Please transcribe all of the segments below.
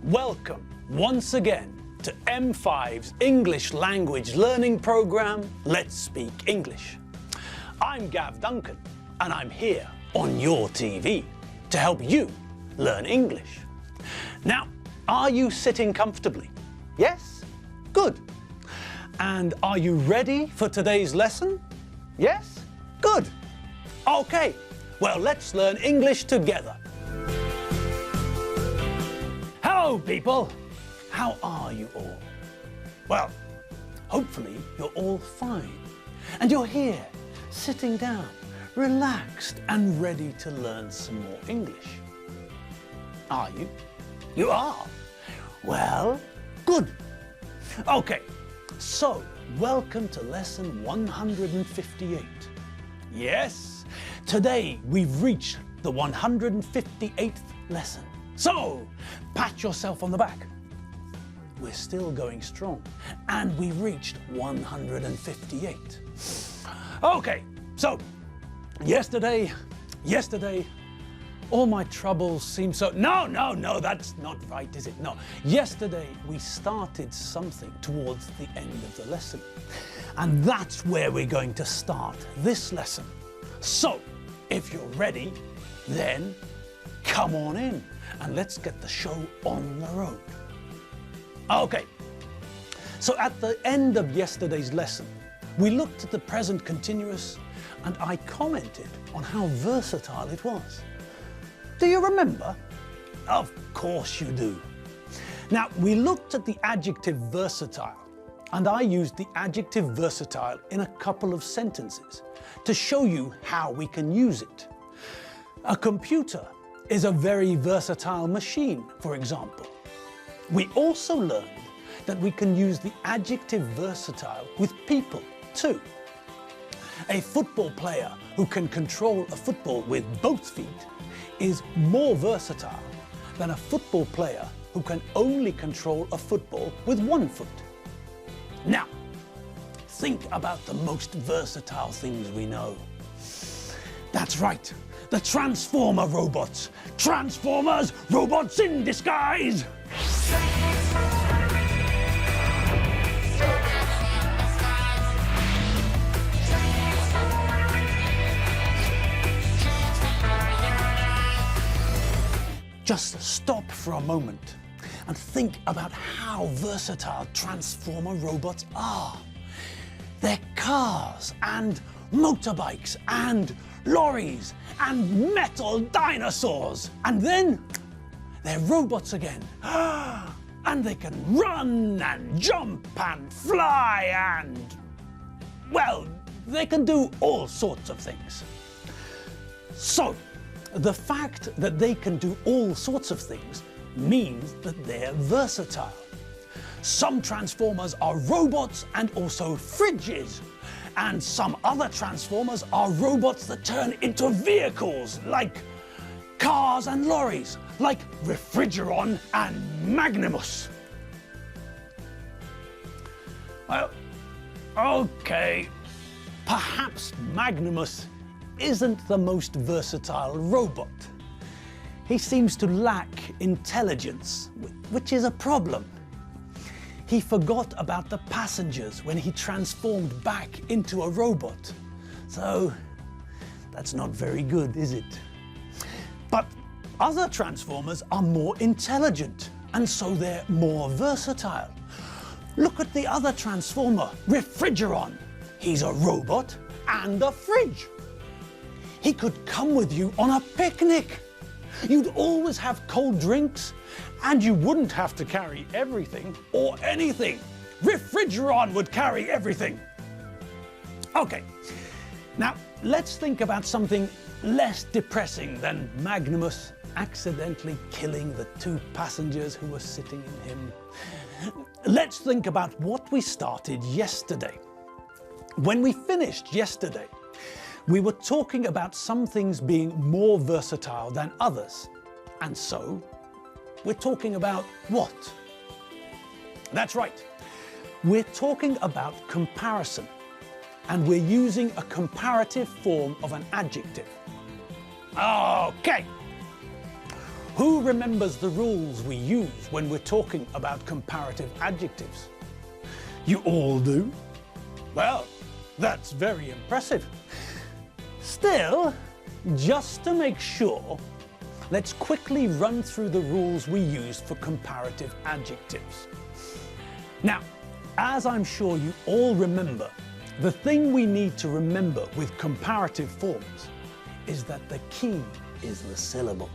Welcome once again to M5's English language learning program, Let's Speak English. I'm Gav Duncan and I'm here on your TV to help you learn English. Now, are you sitting comfortably? Yes? Good. And are you ready for today's lesson? Yes? Good. Okay, well, let's learn English together. Hello, people. How are you all? Well, hopefully you're all fine. And you're here, sitting down, relaxed and ready to learn some more English. Are you? You are? Well, good. Okay, so welcome to lesson 158. Yes, today we've reached the 158th lesson. So, pat yourself on the back. We're still going strong, and we reached 158. Okay, so, yesterday, all my troubles seemed so... No, that's not right, is it? No. Yesterday, we started something towards the end of the lesson. And that's where we're going to start this lesson. So, if you're ready, then come on in and let's get the show on the road. Okay, so at the end of yesterday's lesson, we looked at the present continuous and I commented on how versatile it was. Do you remember? Of course you do. Now, we looked at the adjective versatile, and I used the adjective versatile in a couple of sentences to show you how we can use it. A computer is a very versatile machine, for example. We also learned that we can use the adjective versatile with people too. A football player who can control a football with both feet is more versatile than a football player who can only control a football with one foot. Now, think about the most versatile things we know. That's right, the Transformer robots. Transformers, robots in disguise! Just stop for a moment and think about how versatile Transformer robots are. They're cars and motorbikes and lorries and metal dinosaurs. And then they're robots again. And they can run and jump and fly and, well, they can do all sorts of things. So, the fact that they can do all sorts of things means that they're versatile. Some Transformers are robots and also fridges. And some other Transformers are robots that turn into vehicles, like cars and lorries, like Refrigeron and Magnimus. Well, okay, perhaps Magnimus isn't the most versatile robot. He seems to lack intelligence, which is a problem. He forgot about the passengers when he transformed back into a robot. So, that's not very good, is it? But other Transformers are more intelligent, and so they're more versatile. Look at the other Transformer, Refrigeron. He's a robot and a fridge. He could come with you on a picnic. You'd always have cold drinks, and you wouldn't have to carry everything or anything. Refrigeron would carry everything. Okay, now let's think about something less depressing than Magnimus accidentally killing the two passengers who were sitting in him. Let's think about what we started yesterday. When we finished yesterday, we were talking about some things being more versatile than others. And so, we're talking about what? That's right. We're talking about comparison. And we're using a comparative form of an adjective. Okay. Who remembers the rules we use when we're talking about comparative adjectives? You all do? Well, that's very impressive. Still, just to make sure, let's quickly run through the rules we use for comparative adjectives. Now, as I'm sure you all remember, the thing we need to remember with comparative forms is that the key is the syllable.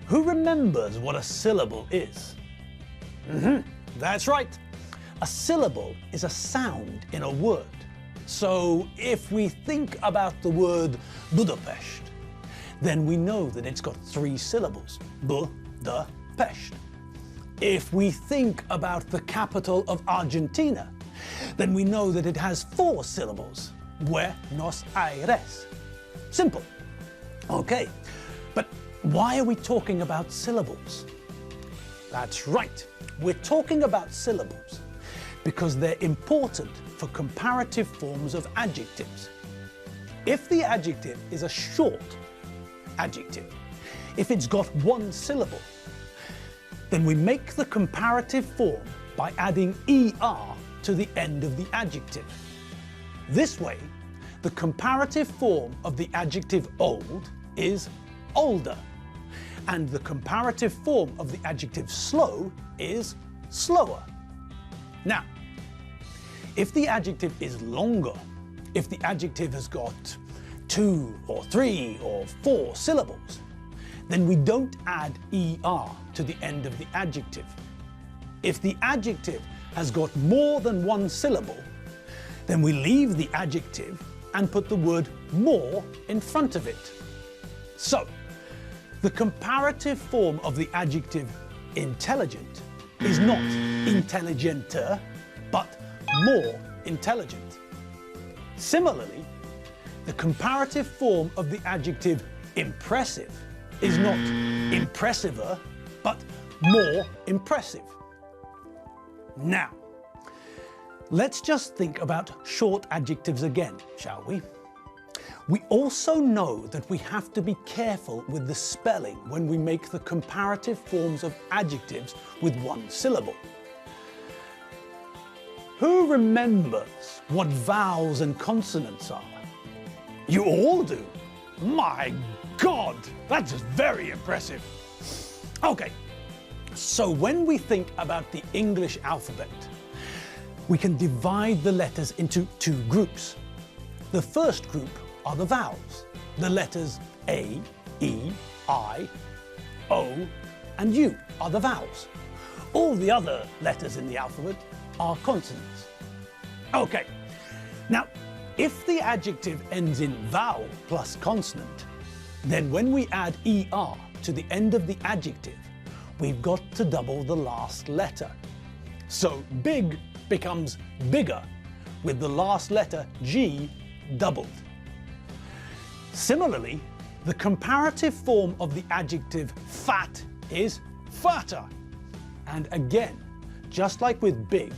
Who remembers what a syllable is? That's right. A syllable is a sound in a word. So if we think about the word Budapest, then we know that it's got 3 syllables. Bu-da-pest. If we think about the capital of Argentina, then we know that it has 4 syllables. Buenos Aires. Simple. Okay, but why are we talking about syllables? That's right, we're talking about syllables because they're important for comparative forms of adjectives. If the adjective is a short adjective, if it's got 1 syllable, then we make the comparative form by adding er to the end of the adjective. This way, the comparative form of the adjective old is older, and the comparative form of the adjective slow is slower. Now, if the adjective is longer, if the adjective has got 2 or 3 or 4 syllables, then we don't add er to the end of the adjective. If the adjective has got more than 1 syllable, then we leave the adjective and put the word more in front of it. So, the comparative form of the adjective intelligent is not intelligenter, but more intelligent. Similarly, the comparative form of the adjective impressive is not impressiver, but more impressive. Now, let's just think about short adjectives again, shall we? We also know that we have to be careful with the spelling when we make the comparative forms of adjectives with 1 syllable. Who remembers what vowels and consonants are? You all do? My God, that's very impressive. Okay, so when we think about the English alphabet, we can divide the letters into 2 groups. The first group are the vowels, the letters A, E, I, O, and U are the vowels. All the other letters in the alphabet are consonants. Okay, now if the adjective ends in vowel plus consonant, then when we add er to the end of the adjective, we've got to double the last letter. So big becomes bigger with the last letter G doubled. Similarly, the comparative form of the adjective fat is fatter. And again, just like with big,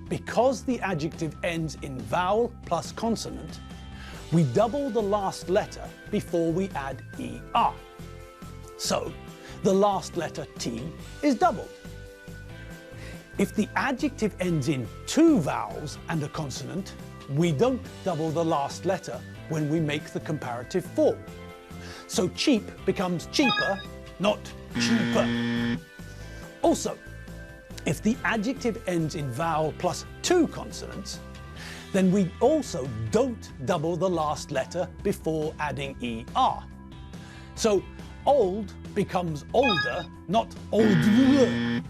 because the adjective ends in vowel plus consonant, we double the last letter before we add er. So, the last letter T is doubled. If the adjective ends in 2 vowels and a consonant, we don't double the last letter when we make the comparative form. So cheap becomes cheaper, not cheaper. Also, if the adjective ends in vowel plus 2 consonants, then we also don't double the last letter before adding er. So old becomes older, not older.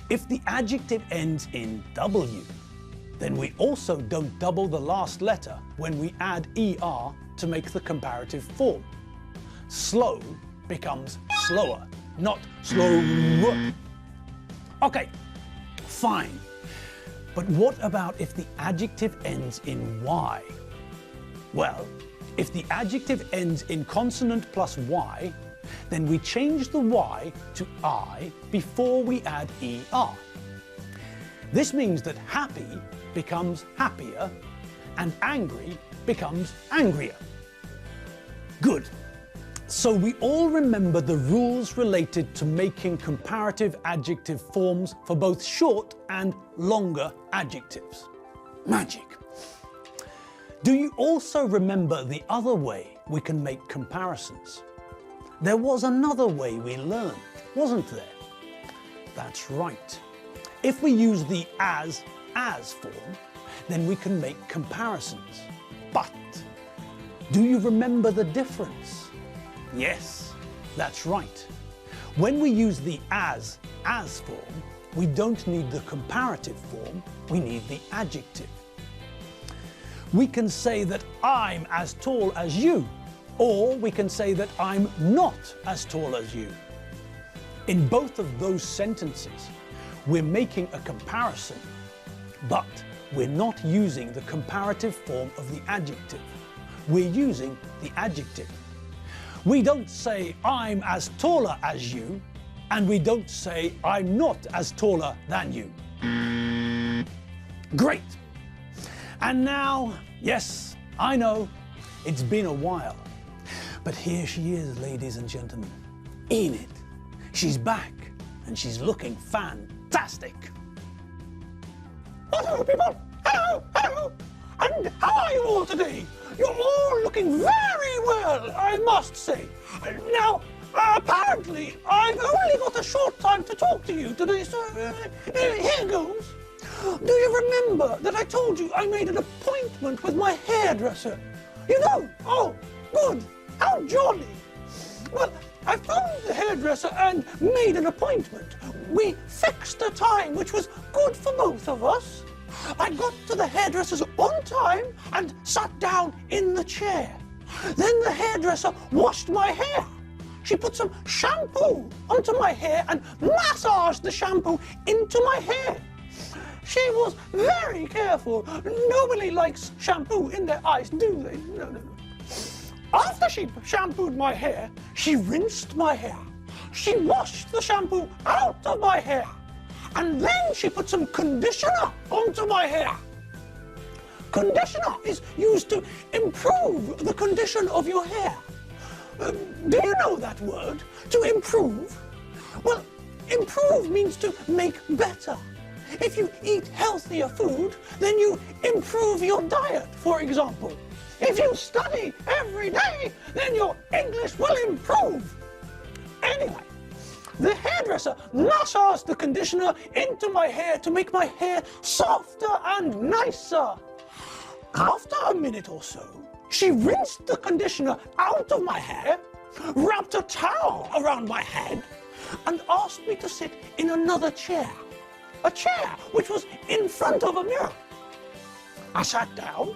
If the adjective ends in W, then we also don't double the last letter when we add er to make the comparative form. Slow becomes slower, not slower. Okay, fine. But what about if the adjective ends in Y? Well, if the adjective ends in consonant plus Y, then we change the Y to I before we add er. This means that happy becomes happier and angry becomes angrier. Good. So we all remember the rules related to making comparative adjective forms for both short and longer adjectives. Magic. Do you also remember the other way we can make comparisons? There was another way we learned, wasn't there? That's right. If we use the as form, then we can make comparisons. But do you remember the difference? Yes, that's right. When we use the as form, we don't need the comparative form, we need the adjective. We can say that I'm as tall as you, or we can say that I'm not as tall as you. In both of those sentences, we're making a comparison, but we're not using the comparative form of the adjective. We're using the adjective. We don't say I'm as taller as you, and we don't say I'm not as taller than you. Great. And now, yes, I know, it's been a while, but here she is, ladies and gentlemen, Enid. She's back, and she's looking fantastic. Hello, people. Hello, hello. And how are you all today? You're all looking very well, I must say. Now, apparently, I've only got a short time to talk to you today, so here goes. Do you remember that I told you I made an appointment with my hairdresser? You know? Oh, good. How jolly. Well, I phoned the hairdresser and made an appointment. We fixed a time which was good for both of us. I got to the hairdresser's on time and sat down in the chair. Then the hairdresser washed my hair. She put some shampoo onto my hair and massaged the shampoo into my hair. She was very careful. Nobody likes shampoo in their eyes, do they? No. After she shampooed my hair, she rinsed my hair. She washed the shampoo out of my hair. And then she put some conditioner onto my hair. Conditioner is used to improve the condition of your hair. Do you know that word? To improve? Well, improve means to make better. If you eat healthier food, then you improve your diet, for example. If you study every day, then your English will improve. Anyway, the hairdresser massaged the conditioner into my hair to make my hair softer and nicer. After a minute or so, she rinsed the conditioner out of my hair, wrapped a towel around my head, and asked me to sit in another chair. A chair which was in front of a mirror. I sat down,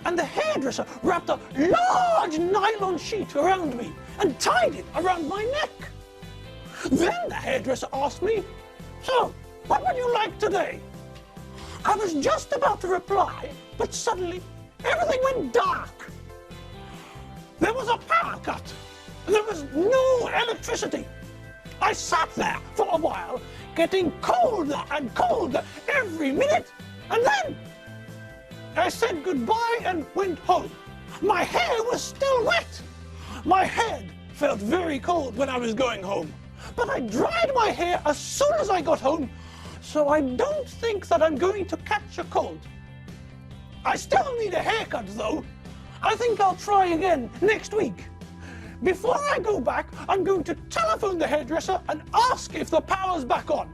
and the hairdresser wrapped a large nylon sheet around me and tied it around my neck. Then the hairdresser asked me, "So, what would you like today?" I was just about to reply, but suddenly everything went dark. There was a power cut. There was no electricity. I sat there for a while, getting colder and colder every minute, and then I said goodbye and went home. My hair was still wet. My head felt very cold when I was going home, but I dried my hair as soon as I got home, so I don't think that I'm going to catch a cold. I still need a haircut though. I think I'll try again next week. Before I go back, I'm going to telephone the hairdresser and ask if the power's back on.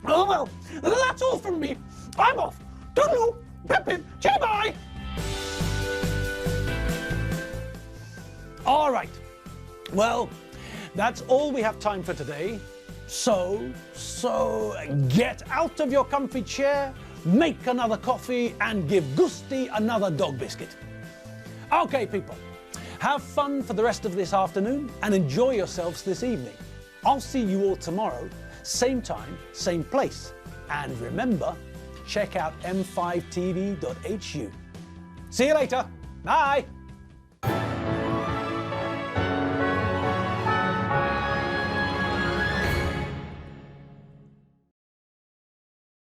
Oh well, that's all from me. I'm off. Toodaloo, pip pip, bye. All right. Well, that's all we have time for today. So get out of your comfy chair, make another coffee, and give Gusti another dog biscuit. Okay, people. Have fun for the rest of this afternoon and enjoy yourselves this evening. I'll see you all tomorrow, same time, same place. And remember, check out m5tv.hu. See you later. Bye.